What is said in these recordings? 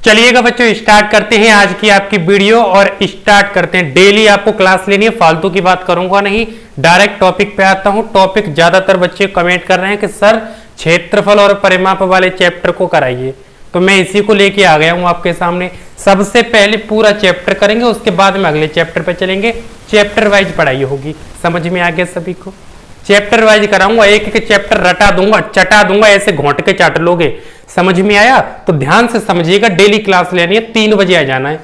चलिएगा बच्चों, स्टार्ट करते हैं आज की आपकी वीडियो और स्टार्ट करते हैं। डेली आपको क्लास लेनी है, फालतू की बात करूंगा नहीं, डायरेक्ट टॉपिक पे आता हूं। टॉपिक ज्यादातर बच्चे कमेंट कर रहे हैं कि सर क्षेत्रफल और परिमाप वाले चैप्टर को कराइए, तो मैं इसी को लेके आ गया हूं आपके सामने। सबसे पहले पूरा चैप्टर करेंगे, उसके बाद में अगले चैप्टर पे चलेंगे। चैप्टर वाइज पढ़ाई होगी, समझ में आ गया सभी को? चैप्टर वाइज कराऊंगा, एक एक चैप्टर रटा दूंगा, चटा दूंगा, ऐसे घोंट के चाट लोगे। समझ में आया? तो ध्यान से समझिएगा, डेली क्लास लेनी है, 3 बजे आ जाना है।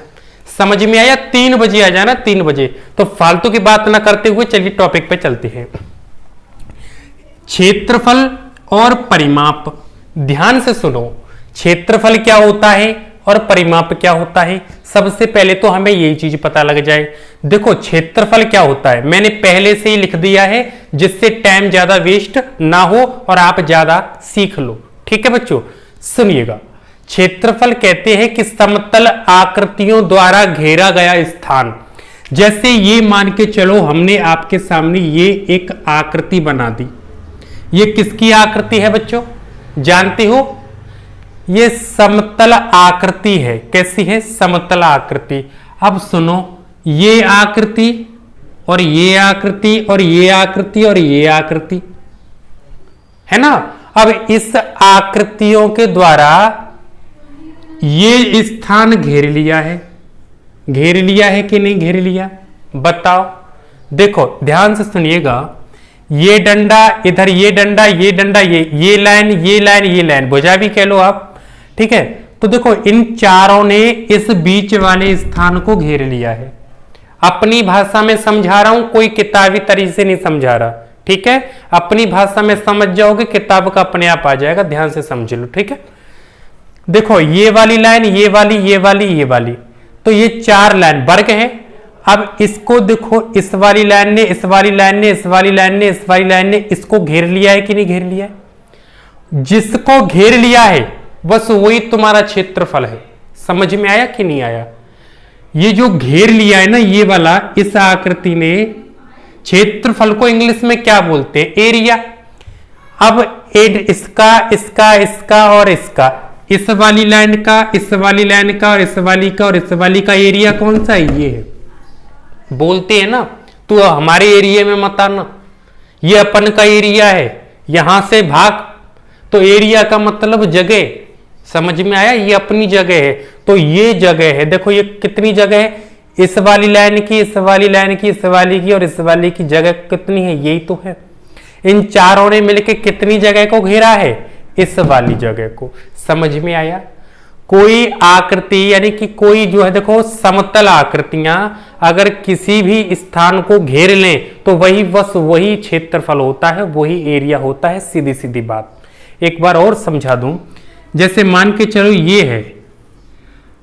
समझ में आया? 3 बजे आ जाना, 3 बजे। तो फालतू की बात ना करते हुए चलिए टॉपिक पे चलते हैं। क्षेत्रफल और परिमाप, ध्यान से सुनो। क्षेत्रफल क्या होता है और परिमाप क्या होता है? सबसे पहले तो हमें यही चीज पता लग जाए। देखो क्षेत्रफल क्या होता है मैंने पहले से ही लिख दिया है, जिससे टाइम ज्यादा वेस्ट ना हो और आप ज्यादा सीख लो। ठीक है बच्चों, सुनिएगा। क्षेत्रफल कहते हैं कि समतल आकृतियों द्वारा घेरा गया स्थान। जैसे ये मान के चलो, हमने आपके सामने ये एक आकृति बना दी। ये किसकी आकृति है बच्चों, जानते हो? ये समतल आकृति है। कैसी है? समतल आकृति। अब सुनो, ये आकृति और ये आकृति और ये आकृति और ये आकृति है ना। अब इस आकृतियों के द्वारा ये स्थान घेर लिया है। घेर लिया है कि नहीं घेर लिया, बताओ। देखो ध्यान से सुनिएगा, ये डंडा इधर, ये डंडा, ये डंडा, ये लाइन, ये लाइन, ये लाइन, भुजा भी कह लो आप। ठीक है, तो देखो इन चारों ने इस बीच वाले स्थान को घेर लिया है। अपनी भाषा में समझा रहा हूं, कोई किताबी तरीके से नहीं समझा रहा। ठीक है, अपनी भाषा में समझ जाओगे, किताब का अपने आप आ जाएगा। ध्यान से समझ लो। ठीक है, देखो ये वाली लाइन, ये वाली, ये वाली, ये वाली, तो ये 4 लाइन वर्ग है। अब इसको देखो, इस वाली लाइन ने, इस वाली लाइन ने, इस वाली लाइन ने, इस वाली लाइन ने इसको घेर लिया है कि नहीं घेर लिया है? जिसको घेर लिया है बस वही तुम्हारा क्षेत्रफल है। समझ में आया कि नहीं आया? ये जो घेर लिया है ना ये वाला, इस आकृति ने, क्षेत्रफल को इंग्लिश में क्या बोलते हैं? एरिया। अब इसका, इसका, इसका और इसका, इस वाली लाइन का, इस वाली लाइन का और इस वाली का और इस वाली का एरिया कौन सा है? ये है। बोलते हैं ना, तू हमारे एरिया में मत आना, ये अपन का एरिया है, यहां से भाग। तो एरिया का मतलब जगह। समझ में आया? ये अपनी जगह है, तो ये जगह है। देखो ये कितनी जगह है, इस वाली लाइन की, इस वाली लाइन की, इस वाली की और इस वाली की जगह कितनी है? यही तो है। इन चारों ने मिलकर कितनी जगह को घेरा है? इस वाली जगह को। समझ में आया? कोई आकृति यानी कि कोई जो है, देखो समतल आकृतियां अगर किसी भी स्थान को घेर लें तो वही बस वही क्षेत्रफल होता है, वही एरिया होता है। सीधी सीधी बात। एक बार और समझा दूं, जैसे मान के चलो ये है।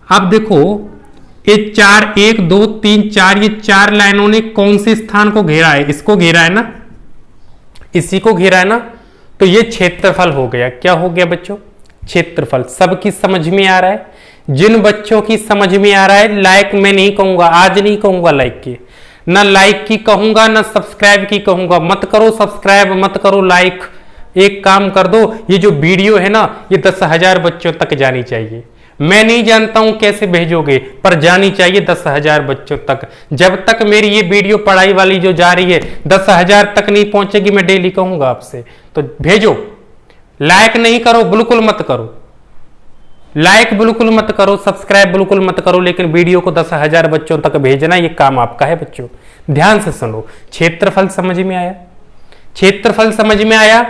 अब देखो ये 4, 1 2 3 4, ये 4 लाइनों ने कौन से स्थान को घेरा है? इसको घेरा है ना, इसी को घेरा है ना। तो ये क्षेत्रफल हो गया। क्या हो गया बच्चों? क्षेत्रफल। सबकी समझ में आ रहा है? जिन बच्चों की समझ में आ रहा है, लाइक मैं नहीं कहूंगा, आज नहीं कहूंगा लाइक की, ना लाइक की कहूंगा, ना सब्सक्राइब की कहूंगा। मत करो सब्सक्राइब, मत करो लाइक। एक काम कर दो, ये जो वीडियो है ना, ये 10,000 बच्चों तक जानी चाहिए। मैं नहीं जानता हूं कैसे भेजोगे, पर जानी चाहिए 10,000 बच्चों तक। जब तक मेरी ये वीडियो पढ़ाई वाली जो जा रही है 10,000 तक नहीं पहुंचेगी, मैं डेली कहूंगा आपसे, तो भेजो। लाइक नहीं करो, बिल्कुल मत करो, लाइक बिल्कुल मत करो, सब्सक्राइब बिल्कुल मत करो, लेकिन वीडियो को 10,000 बच्चों तक भेजना, ये काम आपका है बच्चों। ध्यान से सुनो। क्षेत्रफल समझ में आया? क्षेत्रफल समझ में आया?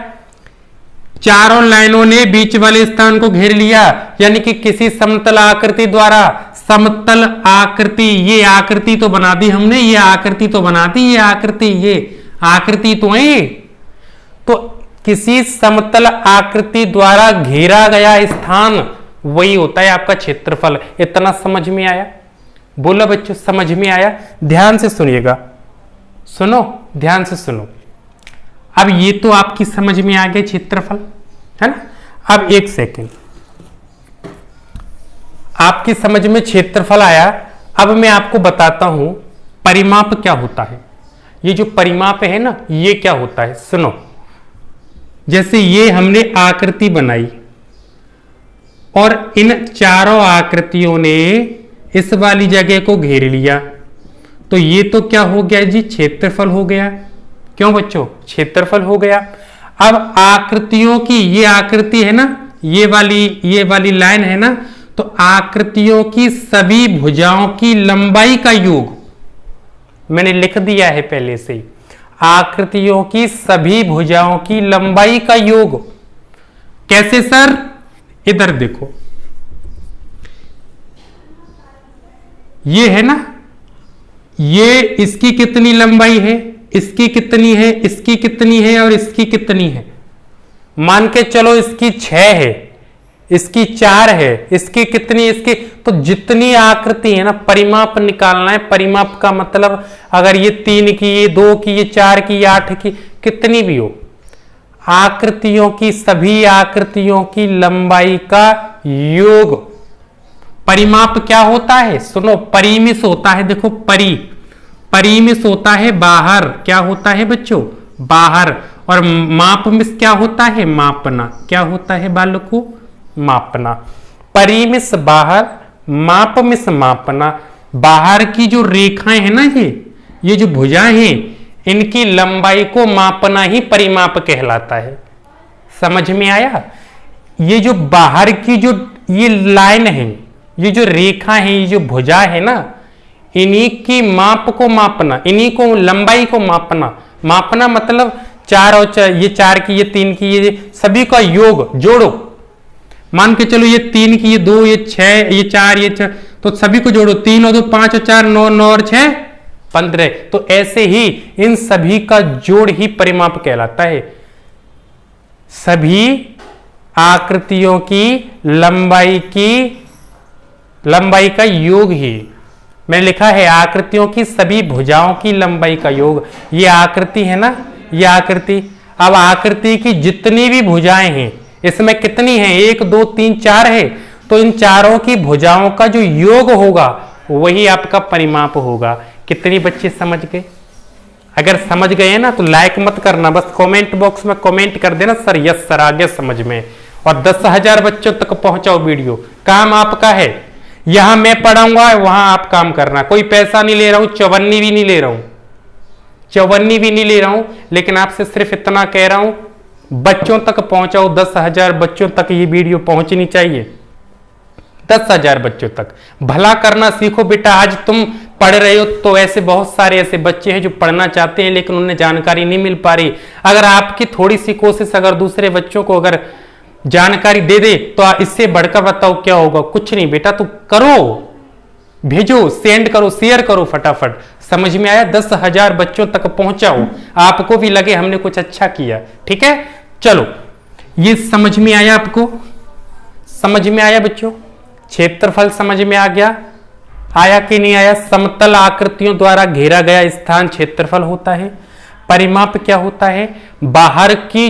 चारों लाइनों ने बीच वाले स्थान को घेर लिया, यानी कि किसी समतल आकृति द्वारा, समतल आकृति, ये आकृति तो बना दी हमने, ये आकृति तो बना दी, ये आकृति, ये आकृति तो है। तो किसी समतल आकृति द्वारा घेरा गया स्थान वही होता है आपका क्षेत्रफल। इतना समझ में आया? बोलो बच्चों, समझ में आया? ध्यान से सुनिएगा, सुनो, ध्यान से सुनो। अब ये तो आपकी समझ में आ गया क्षेत्रफल, है ना। अब एक सेकेंड, आपकी समझ में क्षेत्रफल आया। अब मैं आपको बताता हूं परिमाप क्या होता है। ये जो परिमाप है ना, ये क्या होता है सुनो। जैसे ये हमने आकृति बनाई और इन चारों आकृतियों ने इस वाली जगह को घेर लिया, तो ये तो क्या हो गया जी, क्षेत्रफल हो गया। क्यों बच्चों, क्षेत्रफल हो गया। अब आकृतियों की, ये आकृति है ना, ये वाली लाइन है ना, तो आकृतियों की सभी भुजाओं की लंबाई का योग मैंने लिख दिया है पहले से ही। आकृतियों की सभी भुजाओं की लंबाई का योग कैसे सर, इधर देखो, ये है ना, ये इसकी कितनी लंबाई है, इसकी कितनी है, इसकी कितनी है और इसकी कितनी है। मान के चलो इसकी 6 है, इसकी 4 है, इसकी कितनी, इसकी, तो जितनी आकृति है ना, परिमाप निकालना है। परिमाप का मतलब अगर ये 3 की, ये 2 की, ये 4 की, ये 8 की, कितनी भी हो, आकृतियों की, सभी आकृतियों की लंबाई का योग। परिमाप क्या होता है, सुनो, परिमिश होता है, देखो परिमिश होता है बाहर, क्या होता है बच्चों, बाहर, और मापमिश क्या होता है, मापना। क्या होता है बालकों, मापना। परिमिश बाहर, मापमिश मापना। बाहर की जो रेखाएं है ना, ये जो भुजाएं हैं, इनकी लंबाई को मापना ही परिमाप कहलाता है। समझ में आया। ये जो बाहर की जो ये लाइन है, ये जो रेखा है, ये जो भुजा है ना, इन्हीं की माप को मापना, इन्हीं को लंबाई को मापना। मापना मतलब 4 और 4, ये 4 की, ये 3 की, ये सभी का योग जोड़ो। मान के चलो ये 3 की, ये 2, ये 6, ये 4, ये 6, तो सभी को जोड़ो। 3 और 2 5 और 4 9, 9 और 6 15। तो ऐसे ही इन सभी का जोड़ ही परिमाप कहलाता है। सभी आकृतियों की लंबाई का योग ही मैंने लिखा है। आकृतियों की सभी भुजाओं की लंबाई का योग। ये आकृति है ना, ये आकृति। अब आकृति की जितनी भी भुजाएं हैं, इसमें कितनी है, 1 2 3 4 है, तो इन चारों की भुजाओं का जो योग होगा वही आपका परिमाप होगा। कितनी बच्चे समझ गए? अगर समझ गए ना तो लाइक मत करना, बस कमेंट बॉक्स में कमेंट कर देना सर यस सर आ गया समझ में, और 10,000 बच्चों तक पहुंचाओ वीडियो। काम आपका है, यहां मैं पढ़ाऊंगा, वहां आप काम करना। कोई पैसा नहीं ले रहा हूं, चवन्नी भी नहीं ले रहा हूं, लेकिन आपसे सिर्फ इतना कह रहा हूं, बच्चों तक पहुंचाओ। 10,000 बच्चों तक ये वीडियो पहुंचनी चाहिए। 10,000 बच्चों तक भला करना सीखो बेटा। आज तुम पढ़ रहे हो तो ऐसे बहुत सारे ऐसे बच्चे हैं जो पढ़ना चाहते हैं लेकिन उन्हें जानकारी नहीं मिल पा रही। अगर आपकी थोड़ी सी कोशिश अगर दूसरे बच्चों को अगर जानकारी दे दे तो इससे बढ़कर बताओ क्या होगा। कुछ नहीं बेटा, तो करो, भेजो, सेंड करो, शेयर करो फटाफट। समझ में आया? 10,000 बच्चों तक पहुंचाओ, आपको भी लगे हमने कुछ अच्छा किया। ठीक है, चलो, ये समझ में आया आपको? समझ में आया बच्चों? क्षेत्रफल समझ में आ गया? आया कि नहीं आया? समतल आकृतियों द्वारा घेरा गया स्थान क्षेत्रफल होता है। परिमाप क्या होता है? बाहर की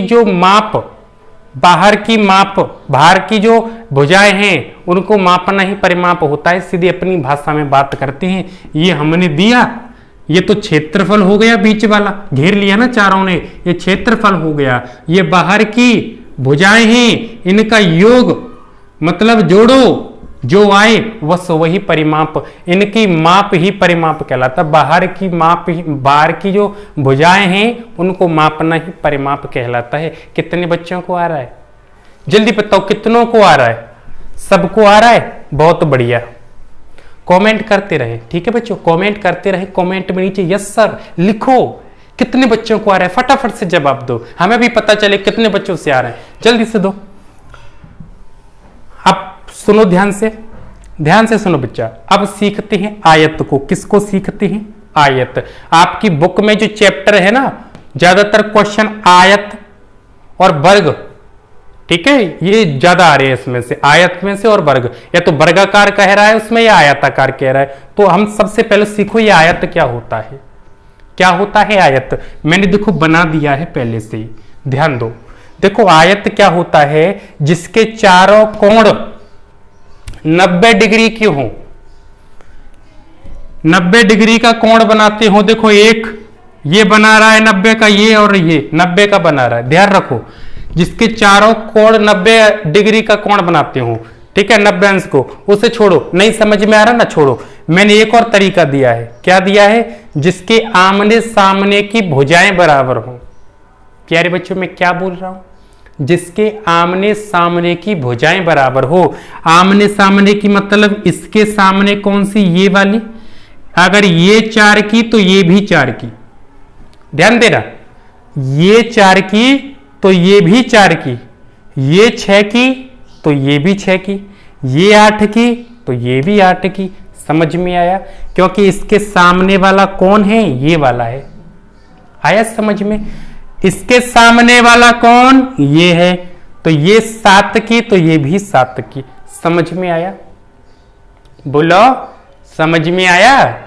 जो भुजाएं हैं उनको मापना ही परिमाप होता है। सीधे अपनी भाषा में बात करते हैं। ये हमने दिया, ये तो क्षेत्रफल हो गया, बीच वाला घेर लिया ना चारों ने, ये क्षेत्रफल हो गया। ये बाहर की भुजाएं हैं, इनका योग मतलब जोड़ो, जो आए बस वही परिमाप। इनकी माप ही परिमाप कहलाता। बाहर की जो भुजाएं हैं उनको मापना ही परिमाप कहलाता है। कितने बच्चों को आ रहा है? जल्दी बताओ, कितनों को आ रहा है? सबको आ रहा है? बहुत बढ़िया। कमेंट करते रहे, ठीक है बच्चों, कमेंट करते रहे। कमेंट में नीचे यस सर लिखो। कितने बच्चों को आ रहा है फटाफट से जवाब दो, हमें भी पता चले कितने बच्चों से आ रहे हैं। जल्दी से दो। अब सुनो ध्यान से सुनो बच्चा। अब सीखते हैं आयत को। किसको सीखते हैं? आयत। आपकी बुक में जो चैप्टर है ना, ज्यादातर क्वेश्चन आयत और वर्ग, ठीक है, ये ज्यादा आ रहे हैं इसमें से, आयत में से और वर्ग। या तो वर्गाकार कह रहा है उसमें या आयताकार कह रहा है। तो हम सबसे पहले सीखो ये आयत क्या होता है। क्या होता है आयत? मैंने देखो बना दिया है पहले से ही, ध्यान दो। देखो आयत क्या होता है? जिसके चारों कोण 90 डिग्री के हो। 90 डिग्री का कोण बनाते हो। देखो एक ये बना रहा है 90 का, ये और ये 90 का बना रहा है। ध्यान रखो, जिसके चारों कोण 90 डिग्री का कोण बनाते हो, ठीक है, नभ्यांश को, उसे छोड़ो, नहीं समझ में आ रहा ना, छोड़ो। मैंने एक और तरीका दिया है, क्या दिया है, जिसके आमने सामने की भुजाएं बराबर हो। प्यारे बच्चों मैं क्या बोल रहा हूं, जिसके आमने सामने की भुजाएं बराबर हो। आमने सामने की मतलब इसके सामने कौन सी, ये वाली, अगर ये 4 की तो ये भी 4 की, ध्यान देना, ये 4 की तो ये भी 4 की, ये 6 की तो ये भी 6 की, ये 8 की तो ये भी 8 की। समझ में आया, क्योंकि इसके सामने वाला कौन है, ये वाला है। आया समझ में, इसके सामने वाला कौन, ये है, तो ये 7 की तो ये भी 7 की। समझ में आया, बोलो समझ में आया।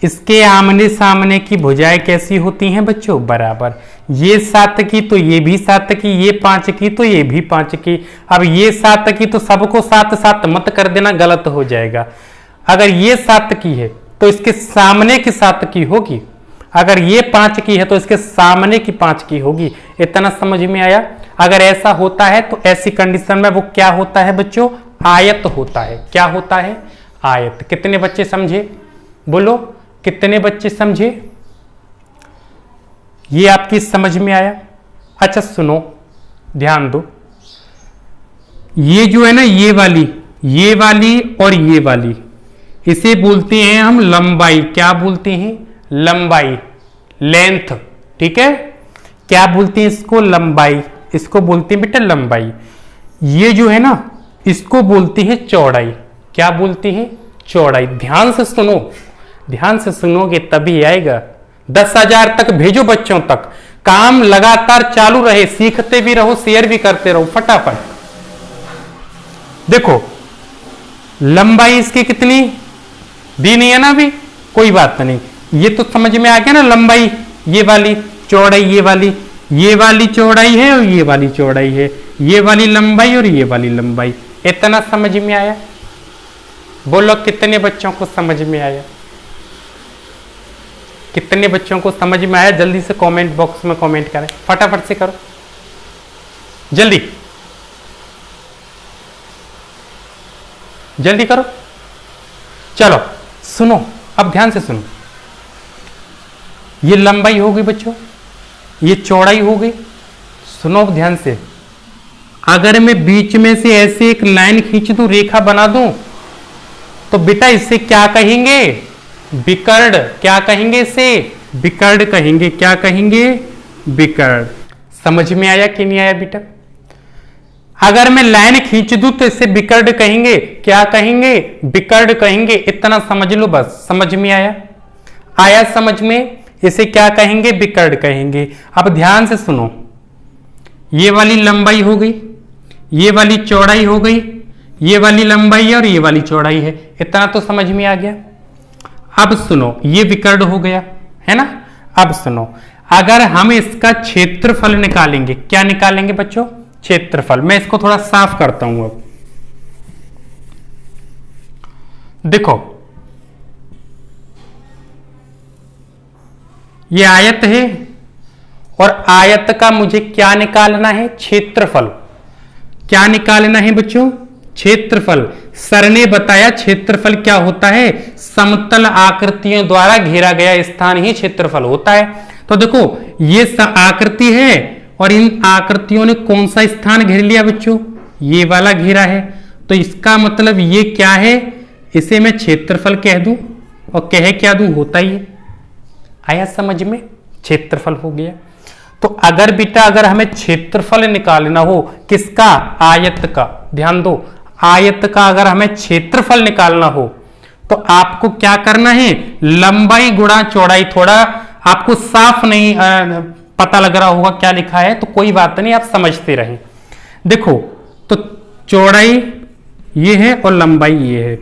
इसके आमने सामने की भुजाएं कैसी होती हैं बच्चों, बराबर। ये 7 की तो ये भी 7 की, ये 5 की तो ये भी 5 की। अब ये 7 की तो सबको 7 7 मत कर देना, गलत हो जाएगा। अगर ये 7 की है तो इसके सामने की 7 की होगी, अगर ये 5 की है तो इसके सामने की 5 की होगी। इतना समझ में आया। अगर ऐसा होता है तो ऐसी कंडीशन में वो क्या होता है बच्चों, आयत होता है। क्या होता है, आयत। कितने बच्चे समझे, बोलो कितने बच्चे समझे, ये आपकी समझ में आया। अच्छा सुनो, ध्यान दो, ये जो है ना, ये वाली और ये वाली, इसे बोलते हैं हम लंबाई। क्या बोलते हैं, लंबाई, लेंथ। ठीक है, क्या बोलते हैं इसको, लंबाई। इसको बोलते हैं बेटा लंबाई। ये जो है ना, इसको बोलते हैं चौड़ाई। क्या बोलते हैं, चौड़ाई। ध्यान से सुनो, ध्यान से सुनोगे तभी आएगा। 10,000 तक भेजो बच्चों तक, काम लगातार चालू रहे, सीखते भी रहो, शेयर भी करते रहो फटाफट। देखो लंबाई इसकी कितनी दी नहीं है ना अभी, कोई बात नहीं, ये तो समझ में आ गया ना। लंबाई ये वाली, चौड़ाई ये वाली चौड़ाई है और ये वाली चौड़ाई है, ये वाली लंबाई और ये वाली लंबाई। इतना समझ में आया, बोलो कितने बच्चों को समझ में आया, कितने बच्चों को समझ में आया। जल्दी से कमेंट बॉक्स में कमेंट करें, फटाफट से करो जल्दी, जल्दी करो। चलो सुनो, अब ध्यान से सुनो, ये लंबाई हो गई बच्चों, ये चौड़ाई हो गई। सुनो ध्यान से, अगर मैं बीच में से ऐसे एक लाइन खींच दूं, रेखा बना दूं, तो बेटा इसे क्या कहेंगे, विकर्ण। क्या कहेंगे इसे, विकर्ण कहेंगे। क्या कहेंगे, विकर्ण। समझ में आया कि नहीं आया बेटा। अगर मैं लाइन खींच दूं तो इसे विकर्ण कहेंगे। क्या कहेंगे, विकर्ण कहेंगे। इतना समझ लो बस, समझ में आया, आया समझ में। इसे क्या कहेंगे, विकर्ण कहेंगे। अब ध्यान से सुनो, ये वाली लंबाई हो गई, ये वाली चौड़ाई हो गई, ये वाली लंबाई है और ये वाली चौड़ाई है। इतना तो समझ में आ गया। अब सुनो, ये विकर्ण हो गया है ना। अब सुनो, अगर हम इसका क्षेत्रफल निकालेंगे, क्या निकालेंगे बच्चों, क्षेत्रफल। मैं इसको थोड़ा साफ करता हूं। अब देखो, ये आयत है और आयत का मुझे क्या निकालना है, क्षेत्रफल। क्या निकालना है बच्चों, क्षेत्रफल। सर ने बताया क्षेत्रफल क्या होता है, समतल आकृतियों द्वारा घेरा गया स्थान ही क्षेत्रफल होता है। तो देखो ये आकृति है और इन आकृतियों ने कौन सा स्थान घेर लिया बच्चों, ये वाला घेरा है। तो इसका मतलब ये क्या है, इसे मैं क्षेत्रफल कह दूं और कह क्या दूं, होता ही है। आया समझ में, क्षेत्रफल हो गया। तो अगर बेटा अगर हमें क्षेत्रफल निकालना हो, किसका, आयत का, ध्यान दो, आयत का अगर हमें क्षेत्रफल निकालना हो तो आपको क्या करना है, लंबाई गुणा चौड़ाई। थोड़ा आपको साफ नहीं पता लग रहा होगा क्या लिखा है, तो कोई बात नहीं, आप समझते रहें। देखो तो चौड़ाई ये है और लंबाई ये है,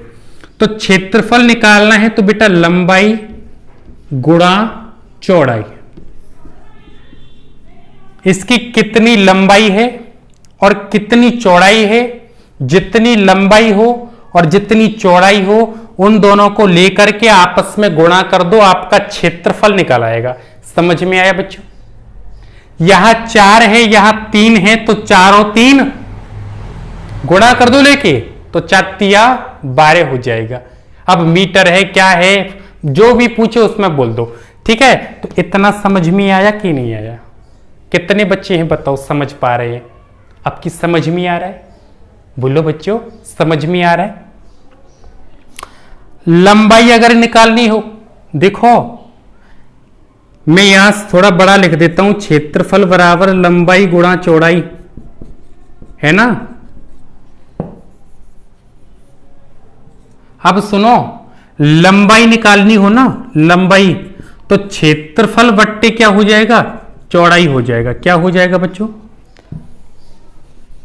तो क्षेत्रफल निकालना है तो बेटा लंबाई गुणा चौड़ाई। इसकी कितनी लंबाई है और कितनी चौड़ाई है, जितनी लंबाई हो और जितनी चौड़ाई हो उन दोनों को लेकर के आपस में गुणा कर दो, आपका क्षेत्रफल निकल आएगा। समझ में आया बच्चों। यहां 4 है, यहां 3 है, तो चारों 3 गुणा कर दो लेके, तो 4×3 12 हो जाएगा। अब मीटर है क्या है, जो भी पूछे उसमें बोल दो, ठीक है। तो इतना समझ में आया कि नहीं आया? कितने बच्चे हैं बताओ समझ पा रहे हैं? आपकी समझ में आ रहा है? बोलो बच्चों, समझ में आ रहा है? लंबाई अगर निकालनी हो, देखो मैं यहां थोड़ा बड़ा लिख देता हूं, क्षेत्रफल बराबर लंबाई गुणा चौड़ाई, है ना। अब सुनो, लंबाई निकालनी हो ना, लंबाई, तो क्षेत्रफल बट्टे क्या हो जाएगा, चौड़ाई हो जाएगा। क्या हो जाएगा बच्चों?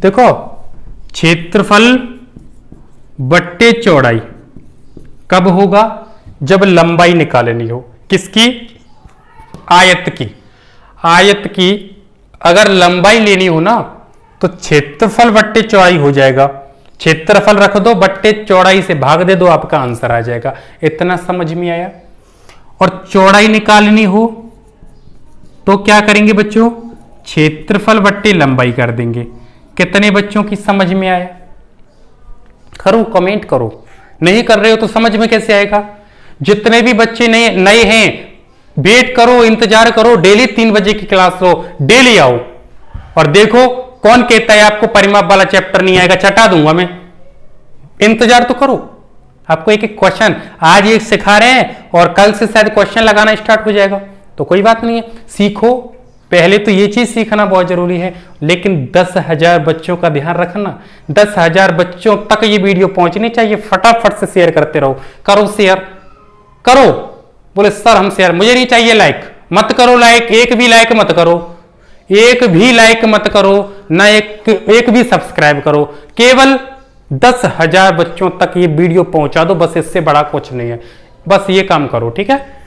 देखो, क्षेत्रफल बट्टे चौड़ाई कब होगा? जब लंबाई निकालनी हो। किसकी? आयत की। आयत की अगर लंबाई लेनी हो ना, तो क्षेत्रफल बट्टे चौड़ाई हो जाएगा। क्षेत्रफल रख दो, बट्टे चौड़ाई से भाग दे दो, आपका आंसर आ जाएगा। इतना समझ में आया? और चौड़ाई निकालनी हो तो क्या करेंगे बच्चों? क्षेत्रफल बट्टे लंबाई कर देंगे। कितने बच्चों की समझ में आया? करो, कमेंट करो। नहीं कर रहे हो तो समझ में कैसे आएगा? जितने भी बच्चे नए हैं, वेट करो, इंतजार करो, डेली 3 बजे की क्लास हो, डेली आओ और देखो कौन कहता है आपको परिमाप वाला चैप्टर नहीं आएगा, चटा दूंगा मैं। इंतजार तो करो। आपको एक एक क्वेश्चन आज एक सिखा रहे हैं और कल से शायद क्वेश्चन लगाना स्टार्ट हो जाएगा, तो कोई बात नहीं है, सीखो। पहले तो ये चीज सीखना बहुत जरूरी है, लेकिन 10,000 बच्चों का ध्यान रखना। 10,000 बच्चों तक ये वीडियो पहुंचनी चाहिए। फटाफट से शेयर करते रहो। करो शेयर, करो। बोले सर हम शेयर, मुझे नहीं चाहिए लाइक। मत करो लाइक, एक भी लाइक मत करो, एक भी लाइक मत करो ना, एक भी सब्सक्राइब करो। केवल 10,000 बच्चों तक ये वीडियो पहुंचा दो, बस इससे बड़ा कुछ नहीं है। बस ये काम करो, ठीक है।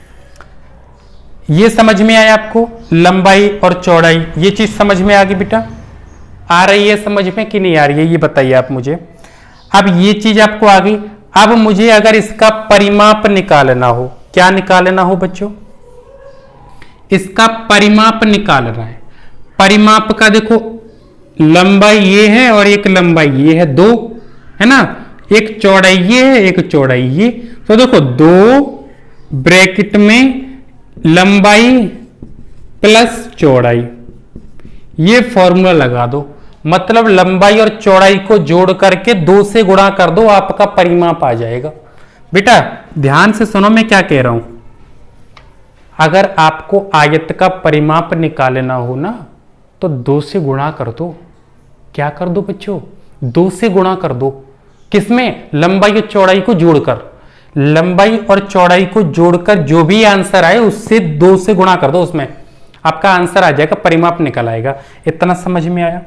ये समझ में आया आपको? लंबाई और चौड़ाई, ये चीज समझ में आ गई बेटा? आ रही है समझ में कि नहीं आ रही है, ये बताइए आप मुझे। अब ये चीज आपको आ गई। अब मुझे अगर इसका परिमाप निकालना हो, क्या निकालना हो बच्चों? इसका परिमाप निकालना है। परिमाप का देखो, लंबाई ये है और एक लंबाई ये है, 2 है ना। एक चौड़ाई ये है, एक चौड़ाई ये। तो देखो 2 ब्रैकेट में लंबाई प्लस चौड़ाई, ये फॉर्मूला लगा दो। मतलब लंबाई और चौड़ाई को जोड़ करके 2 से गुणा कर दो, आपका परिमाप आ जाएगा। बेटा ध्यान से सुनो मैं क्या कह रहा हूं। अगर आपको आयत का परिमाप निकालना हो ना, तो 2 से गुणा कर दो। क्या कर दो बच्चों? 2 से गुणा कर दो। किसमें? लंबाई और चौड़ाई को जोड़कर। लंबाई और चौड़ाई को जोड़कर जो भी आंसर आए उससे 2 से गुणा कर दो, उसमें आपका आंसर आ जाएगा, परिमाप निकल आएगा। इतना समझ में आया?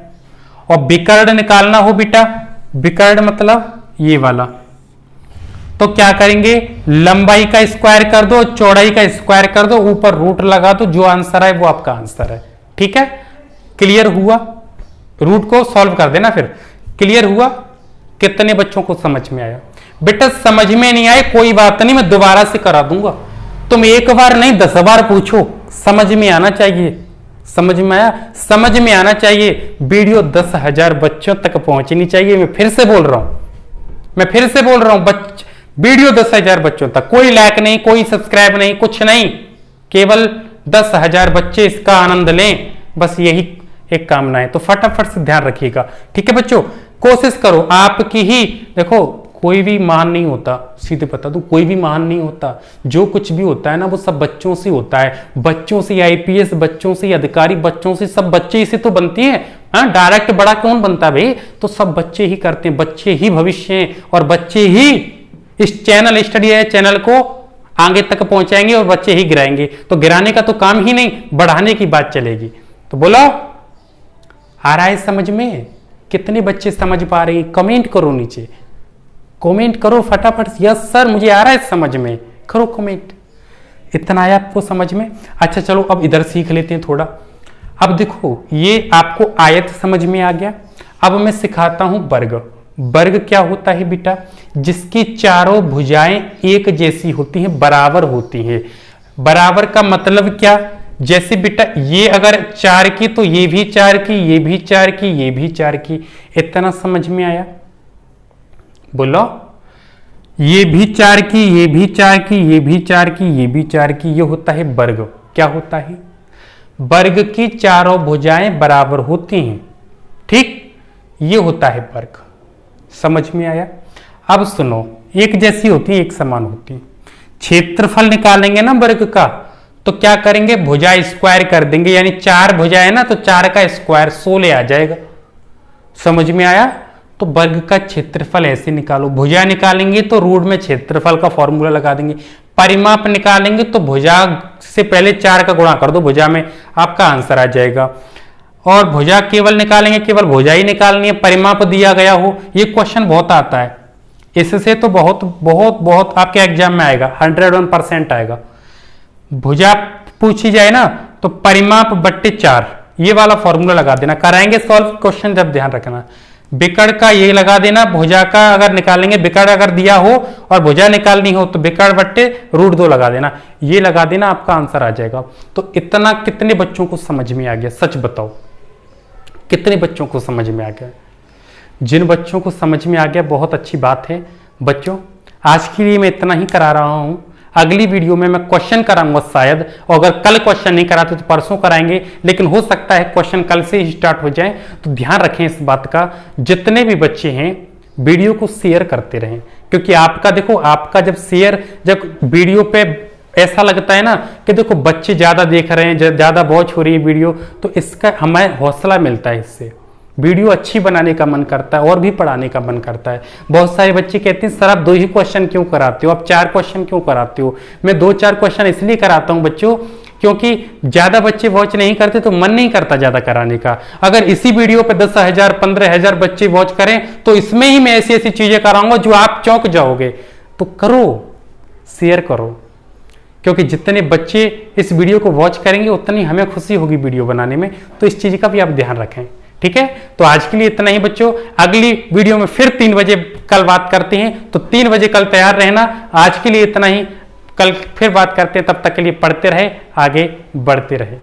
और विकर्ण निकालना हो बेटा, विकर्ण मतलब ये वाला, तो क्या करेंगे? लंबाई का स्क्वायर कर दो, चौड़ाई का स्क्वायर कर दो, ऊपर रूट लगा दो, जो आंसर आए वो आपका आंसर है। ठीक है, क्लियर हुआ? रूट को सॉल्व कर देना फिर। क्लियर हुआ? कितने बच्चों को समझ में आया? बेटा समझ में नहीं आए कोई बात नहीं, मैं दोबारा से करा दूंगा। तुम एक बार नहीं 10 बार पूछो, समझ में आना चाहिए। समझ में आया? समझ में आना चाहिए। वीडियो 10,000 बच्चों तक पहुंचनी चाहिए। मैं फिर से बोल रहा हूं, वीडियो 10,000 बच्चों तक। कोई लाइक नहीं, कोई सब्सक्राइब नहीं, कुछ नहीं, केवल 10,000 बच्चे इसका आनंद लें, बस यही एक कामना है। तो फटाफट से ध्यान रखिएगा, ठीक है बच्चों। कोशिश करो आपकी ही, देखो कोई भी महान नहीं होता, सीधे बता दूं, कोई भी महान नहीं होता। जो कुछ भी होता है ना, वो सब बच्चों से होता है। बच्चों से आईपीएस, बच्चों से अधिकारी, बच्चों से, सब बच्चे इसे तो बनती है। हाँ, डायरेक्ट बड़ा कौन बनता है भाई? तो सब बच्चे ही करते हैं, बच्चे ही भविष्य हैं, और बच्चे ही इस चैनल स्टडी है चैनल को आगे तक पहुंचाएंगे, और बच्चे ही गिराएंगे। तो गिराने का तो काम ही नहीं, बढ़ाने की बात चलेगी। तो बोलो, आ रहा है समझ में? कितने बच्चे समझ पा रहे हैं? कमेंट करो, नीचे कमेंट करो फटाफट। यस सर मुझे आ रहा है समझ में, करो कमेंट। इतना आया आपको समझ में? अच्छा चलो अब इधर सीख लेते हैं थोड़ा। अब देखो, ये आपको आयत समझ में आ गया। अब मैं सिखाता हूं वर्ग। वर्ग क्या होता है बेटा? जिसकी चारों भुजाएं एक जैसी होती हैं, बराबर होती हैं। बराबर का मतलब क्या? जैसे बेटा ये अगर 4 की, तो ये भी 4 की, ये भी 4 की, ये भी 4 की। इतना समझ में आया? बोलो, ये भी 4 की, ये भी 4 की, ये भी 4 की, ये भी 4 की, ये होता है वर्ग। क्या होता है? वर्ग की चारों भुजाएं बराबर होती हैं, ठीक, ये होता है वर्ग। समझ में आया? अब सुनो, एक जैसी होती है, एक समान होती है। क्षेत्रफल निकालेंगे ना वर्ग का, तो क्या करेंगे, भुजा स्क्वायर कर देंगे, यानी 4 भुजाएं ना, तो 4 का स्क्वायर 16 आ जाएगा। समझ में आया? तो वर्ग का क्षेत्रफल ऐसे निकालो, भुजा निकालेंगे तो रूट में क्षेत्रफल का फॉर्मूला लगा देंगे, परिमाप निकालेंगे तो भुजा से पहले 4 का गुणा कर दो भुजा में, आपका आंसर आ जाएगा। और भुजा केवल निकालेंगे, केवल भुजा ही निकालनी है, परिमाप दिया गया हो। ये क्वेश्चन बहुत आता है, इससे तो बहुत बहुत बहुत आपके एग्जाम में आएगा, 101% आएगा। भुजा पूछी जाए ना, तो परिमाप बट्टे 4, ये वाला फॉर्मूला लगा देना। कराएंगे सॉल्व क्वेश्चन जब, ध्यान रखना। विकर्ण का ये लगा देना, भुजा का अगर निकालेंगे, विकर्ण अगर दिया हो और भुजा निकालनी हो तो विकर्ण बट्टे √2 लगा देना, ये लगा देना, आपका आंसर आ जाएगा। तो इतना कितने बच्चों को समझ में आ गया? सच बताओ, कितने बच्चों को समझ में आ गया? जिन बच्चों को समझ में आ गया बहुत अच्छी बात है। बच्चों, आज के लिए मैं इतना ही करा रहा हूं। अगली वीडियो में मैं क्वेश्चन कराऊंगा शायद, और अगर कल क्वेश्चन नहीं कराते तो परसों कराएंगे, लेकिन हो सकता है क्वेश्चन कल से ही स्टार्ट हो जाए। तो ध्यान रखें इस बात का, जितने भी बच्चे हैं वीडियो को शेयर करते रहें, क्योंकि आपका देखो, आपका जब शेयर, जब वीडियो पे ऐसा लगता है ना कि देखो बच्चे ज्यादा देख रहे हैं, ज्यादा वॉच हो रही है वीडियो, तो इसका हमें हौसला मिलता है, इससे वीडियो अच्छी बनाने का मन करता है और भी पढ़ाने का मन करता है। बहुत सारे बच्चे कहते हैं सर आप 2 ही क्वेश्चन क्यों कराते हो, आप 4 क्वेश्चन क्यों कराते हो? मैं 2-4 क्वेश्चन इसलिए कराता हूं बच्चों, क्योंकि ज्यादा बच्चे वॉच नहीं करते तो मन नहीं करता ज्यादा कराने का। अगर इसी वीडियो पे 10,000 15,000 बच्चे वॉच करें तो इसमें ही मैं ऐसी ऐसी चीजें कराऊंगा जो आप चौंक जाओगे। तो करो, शेयर करो, क्योंकि जितने बच्चे इस वीडियो को वॉच करेंगे उतनी हमें खुशी होगी वीडियो बनाने में। तो इस चीज का भी आप ध्यान रखें, ठीक है? तो आज के लिए इतना ही बच्चों, अगली वीडियो में फिर 3 बजे कल बात करते हैं, तो 3 बजे कल तैयार रहना। आज के लिए इतना ही, कल फिर बात करते हैं, तब तक के लिए पढ़ते रहे, आगे बढ़ते रहे।